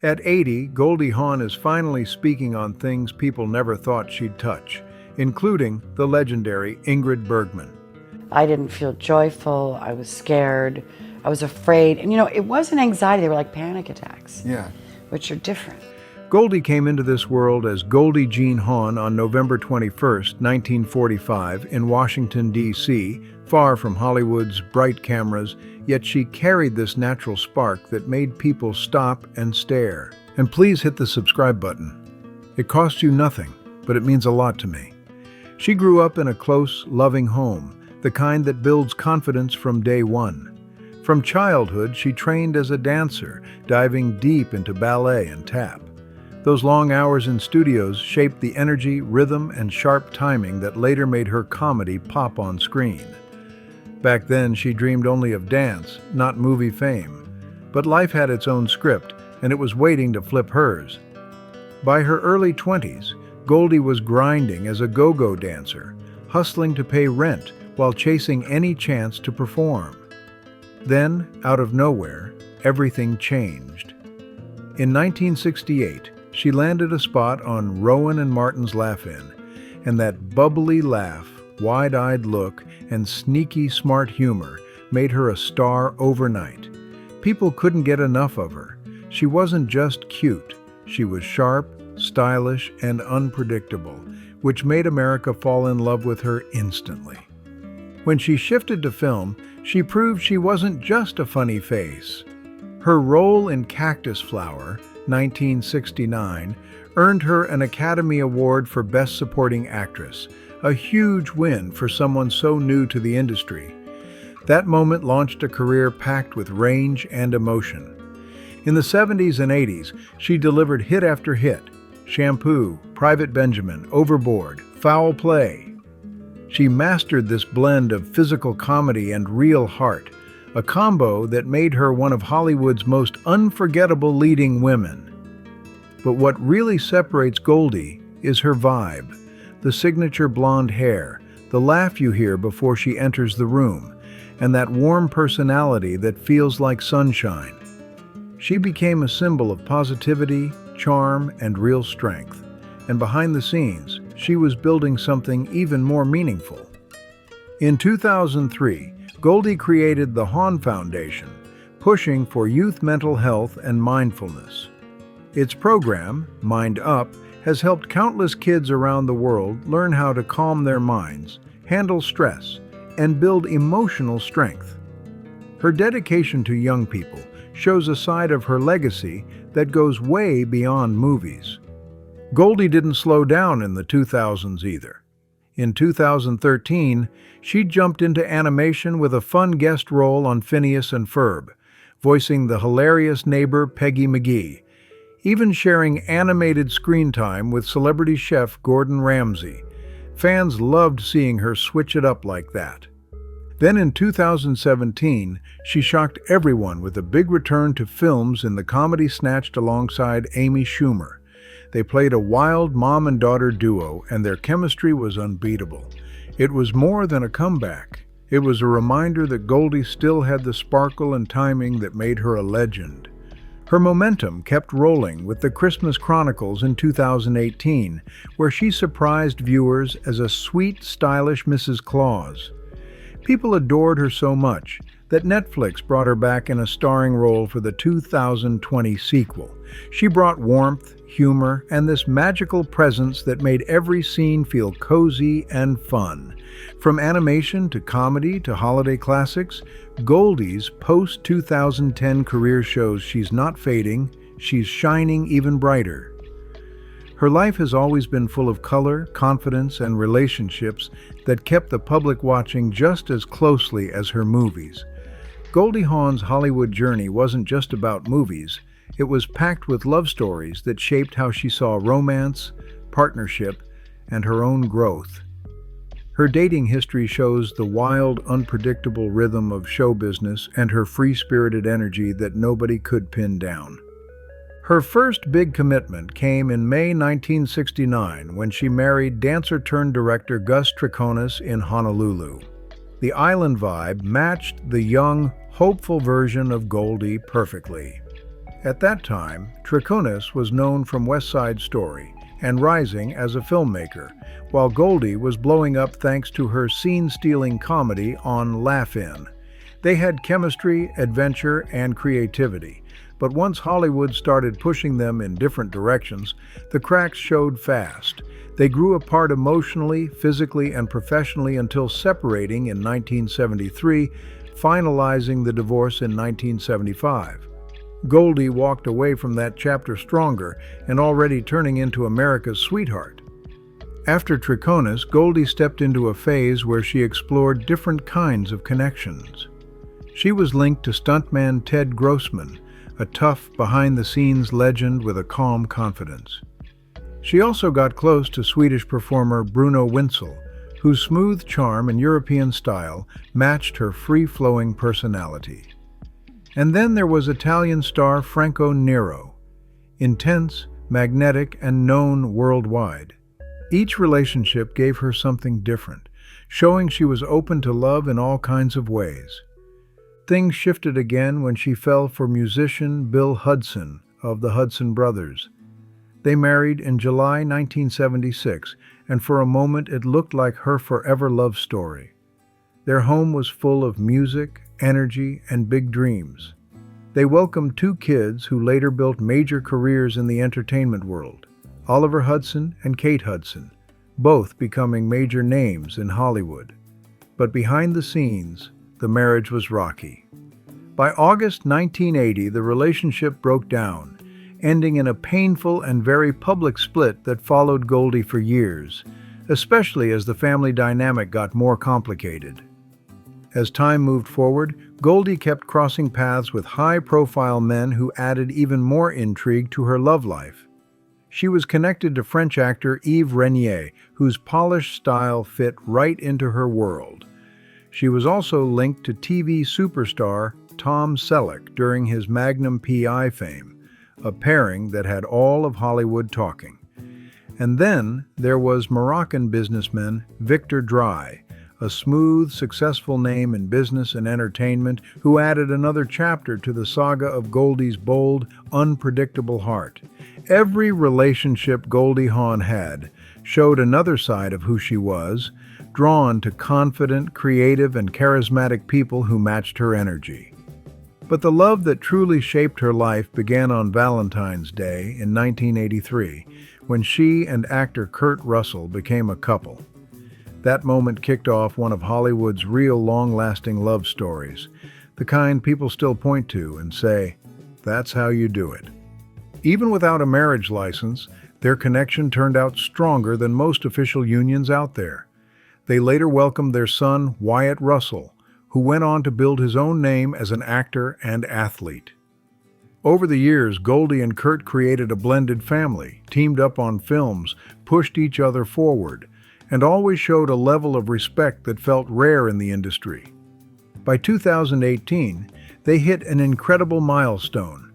At 80, Goldie Hawn is finally speaking on things people never thought she'd touch, including the legendary Ingrid Bergman. I didn't feel joyful. I was scared. I was afraid. And it wasn't anxiety. They were like panic attacks, Yeah. which are different. Goldie came into this world as Goldie Jean Hawn on November 21, 1945, in Washington, D.C., far from Hollywood's bright cameras, yet she carried this natural spark that made people stop and stare. And please hit the subscribe button. It costs you nothing, but it means a lot to me. She grew up in a close, loving home, the kind that builds confidence from day one. From childhood, she trained as a dancer, diving deep into ballet and tap. Those long hours in studios shaped the energy, rhythm, and sharp timing that later made her comedy pop on screen. Back then, she dreamed only of dance, not movie fame. But life had its own script, and it was waiting to flip hers. By her early 20s, Goldie was grinding as a go-go dancer, hustling to pay rent while chasing any chance to perform. Then, out of nowhere, everything changed. In 1968, she landed a spot on Rowan and Martin's Laugh-In, and that bubbly laugh, wide-eyed look, and sneaky smart humor made her a star overnight. People couldn't get enough of her. She wasn't just cute. She was sharp, stylish, and unpredictable, which made America fall in love with her instantly. When she shifted to film, she proved she wasn't just a funny face. Her role in Cactus Flower, 1969, earned her an Academy Award for Best Supporting Actress, a huge win for someone so new to the industry. That moment launched a career packed with range and emotion. In the 70s and 80s, she delivered hit after hit: Shampoo, Private Benjamin, Overboard, Foul Play. She mastered this blend of physical comedy and real heart, a combo that made her one of Hollywood's most unforgettable leading women. But what really separates Goldie is her vibe, the signature blonde hair, the laugh you hear before she enters the room, and that warm personality that feels like sunshine. She became a symbol of positivity, charm, and real strength. And behind the scenes, she was building something even more meaningful. In 2003, Goldie created the Hawn Foundation, pushing for youth mental health and mindfulness. Its program, Mind Up, has helped countless kids around the world learn how to calm their minds, handle stress, and build emotional strength. Her dedication to young people shows a side of her legacy that goes way beyond movies. Goldie didn't slow down in the 2000s either. In 2013, she jumped into animation with a fun guest role on Phineas and Ferb, voicing the hilarious neighbor Peggy McGee, even sharing animated screen time with celebrity chef Gordon Ramsay. Fans loved seeing her switch it up like that. Then in 2017, she shocked everyone with a big return to films in the comedy snatched alongside Amy Schumer. They played a wild mom and daughter duo, and their chemistry was unbeatable. It was more than a comeback. It was a reminder that Goldie still had the sparkle and timing that made her a legend. Her momentum kept rolling with The Christmas Chronicles in 2018, where she surprised viewers as a sweet, stylish Mrs. Claus. People adored her so much that Netflix brought her back in a starring role for the 2020 sequel. She brought warmth, humor, and this magical presence that made every scene feel cozy and fun. From animation to comedy to holiday classics, Goldie's post-2010 career shows she's not fading, she's shining even brighter. Her life has always been full of color, confidence, and relationships that kept the public watching just as closely as her movies. Goldie Hawn's Hollywood journey wasn't just about movies. It was packed with love stories that shaped how she saw romance, partnership, and her own growth. Her dating history shows the wild, unpredictable rhythm of show business and her free-spirited energy that nobody could pin down. Her first big commitment came in May 1969 when she married dancer-turned-director Gus Triconis in Honolulu. The island vibe matched the young, hopeful version of Goldie perfectly. At that time, Triconis was known from West Side Story and rising as a filmmaker, while Goldie was blowing up thanks to her scene-stealing comedy on Laugh-In. They had chemistry, adventure, and creativity, but once Hollywood started pushing them in different directions, the cracks showed fast. They grew apart emotionally, physically, and professionally until separating in 1973, finalizing the divorce in 1975. Goldie walked away from that chapter stronger and already turning into America's sweetheart. After Triconis, Goldie stepped into a phase where she explored different kinds of connections. She was linked to stuntman Ted Grossman, a tough, behind-the-scenes legend with a calm confidence. She also got close to Swedish performer Bruno Wintzell, whose smooth charm and European style matched her free-flowing personality. And then there was Italian star Franco Nero, intense, magnetic, and known worldwide. Each relationship gave her something different, showing she was open to love in all kinds of ways. Things shifted again when she fell for musician Bill Hudson of the Hudson Brothers. They married in July 1976, and for a moment it looked like her forever love story. Their home was full of music, energy, and big dreams. They welcomed 2 kids who later built major careers in the entertainment world, Oliver Hudson and Kate Hudson, both becoming major names in Hollywood. But behind the scenes, the marriage was rocky. By August 1980, the relationship broke down, ending in a painful and very public split that followed Goldie for years, especially as the family dynamic got more complicated. As time moved forward, Goldie kept crossing paths with high-profile men who added even more intrigue to her love life. She was connected to French actor Yves Renier, whose polished style fit right into her world. She was also linked to TV superstar Tom Selleck during his Magnum P.I. fame, a pairing that had all of Hollywood talking. And then there was Moroccan businessman Victor Dry, a smooth, successful name in business and entertainment who added another chapter to the saga of Goldie's bold, unpredictable heart. Every relationship Goldie Hawn had showed another side of who she was, drawn to confident, creative, and charismatic people who matched her energy. But the love that truly shaped her life began on Valentine's Day in 1983, when she and actor Kurt Russell became a couple. That moment kicked off one of Hollywood's real long-lasting love stories, the kind people still point to and say, "That's how you do it." Even without a marriage license, their connection turned out stronger than most official unions out there. They later welcomed their son, Wyatt Russell, who went on to build his own name as an actor and athlete. Over the years, Goldie and Kurt created a blended family, teamed up on films, pushed each other forward, and always showed a level of respect that felt rare in the industry. By 2018, they hit an incredible milestone,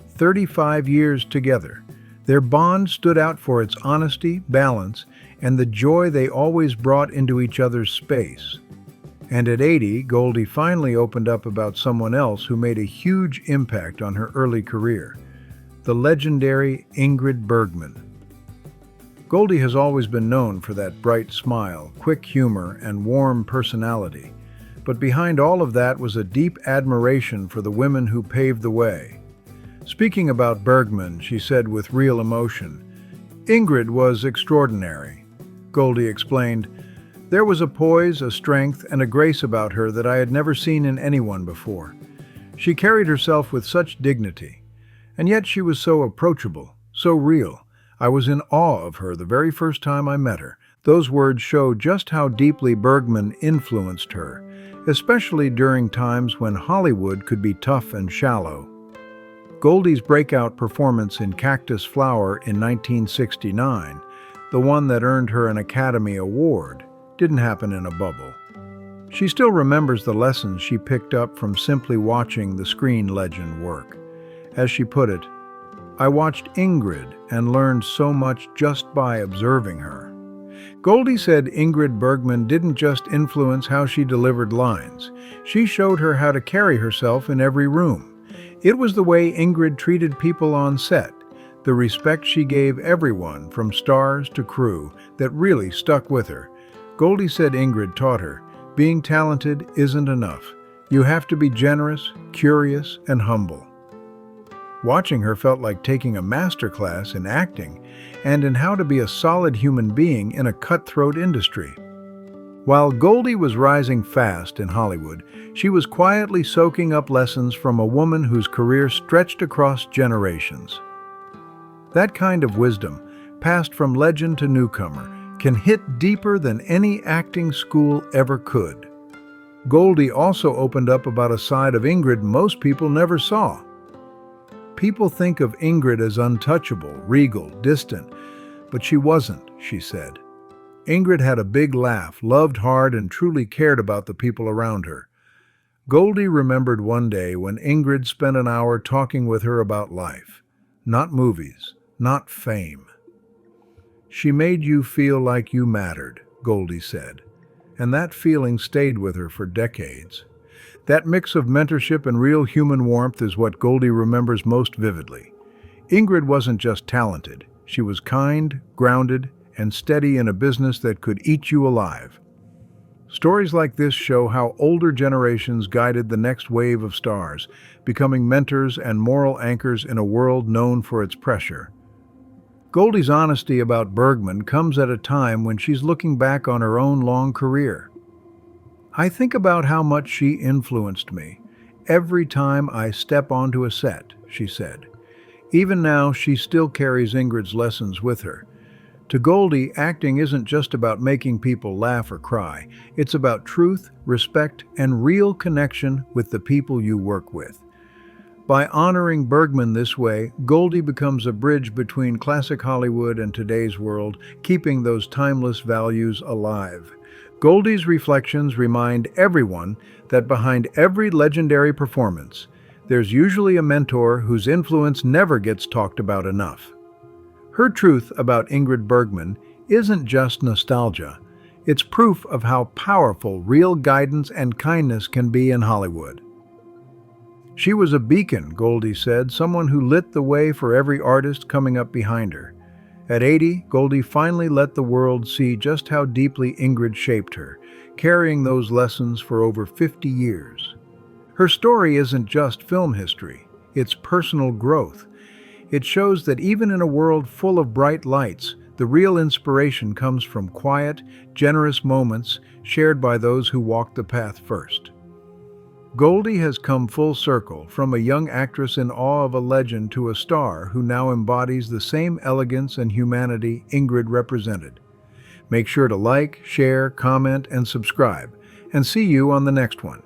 35 years together. Their bond stood out for its honesty, balance, and the joy they always brought into each other's space. And at 80, Goldie finally opened up about someone else who made a huge impact on her early career, the legendary Ingrid Bergman. Goldie has always been known for that bright smile, quick humor, and warm personality. But behind all of that was a deep admiration for the women who paved the way. Speaking about Bergman, she said with real emotion, "Ingrid was extraordinary." Goldie explained, "There was a poise, a strength, and a grace about her that I had never seen in anyone before. She carried herself with such dignity. And yet she was so approachable, so real. I was in awe of her the very first time I met her." Those words show just how deeply Bergman influenced her, especially during times when Hollywood could be tough and shallow. Goldie's breakout performance in Cactus Flower in 1969, the one that earned her an Academy Award, didn't happen in a bubble. She still remembers the lessons she picked up from simply watching the screen legend work. As she put it, "I watched Ingrid and learned so much just by observing her." Goldie said Ingrid Bergman didn't just influence how she delivered lines. She showed her how to carry herself in every room. It was the way Ingrid treated people on set, the respect she gave everyone from stars to crew, that really stuck with her. Goldie said Ingrid taught her, being talented isn't enough. You have to be generous, curious, and humble. Watching her felt like taking a master class in acting and in how to be a solid human being in a cutthroat industry. While Goldie was rising fast in Hollywood, she was quietly soaking up lessons from a woman whose career stretched across generations. That kind of wisdom, passed from legend to newcomer, can hit deeper than any acting school ever could. Goldie also opened up about a side of Ingrid most people never saw. People think of Ingrid as untouchable, regal, distant, but she wasn't, she said. Ingrid had a big laugh, loved hard, and truly cared about the people around her. Goldie remembered one day when Ingrid spent an hour talking with her about life. Not movies, not fame. She made you feel like you mattered, Goldie said, and that feeling stayed with her for decades. That mix of mentorship and real human warmth is what Goldie remembers most vividly. Ingrid wasn't just talented. She was kind, grounded, and steady in a business that could eat you alive. Stories like this show how older generations guided the next wave of stars, becoming mentors and moral anchors in a world known for its pressure. Goldie's honesty about Bergman comes at a time when she's looking back on her own long career. I think about how much she influenced me every time I step onto a set, she said. Even now, she still carries Ingrid's lessons with her. To Goldie, acting isn't just about making people laugh or cry. It's about truth, respect, and real connection with the people you work with. By honoring Bergman this way, Goldie becomes a bridge between classic Hollywood and today's world, keeping those timeless values alive. Goldie's reflections remind everyone that behind every legendary performance, there's usually a mentor whose influence never gets talked about enough. Her truth about Ingrid Bergman isn't just nostalgia. It's proof of how powerful real guidance and kindness can be in Hollywood. She was a beacon, Goldie said, someone who lit the way for every artist coming up behind her. At 80, Goldie finally let the world see just how deeply Ingrid shaped her, carrying those lessons for over 50 years. Her story isn't just film history, it's personal growth. It shows that even in a world full of bright lights, the real inspiration comes from quiet, generous moments shared by those who walk the path first. Goldie has come full circle, from a young actress in awe of a legend to a star who now embodies the same elegance and humanity Ingrid represented. Make sure to like, share, comment, and subscribe, and see you on the next one.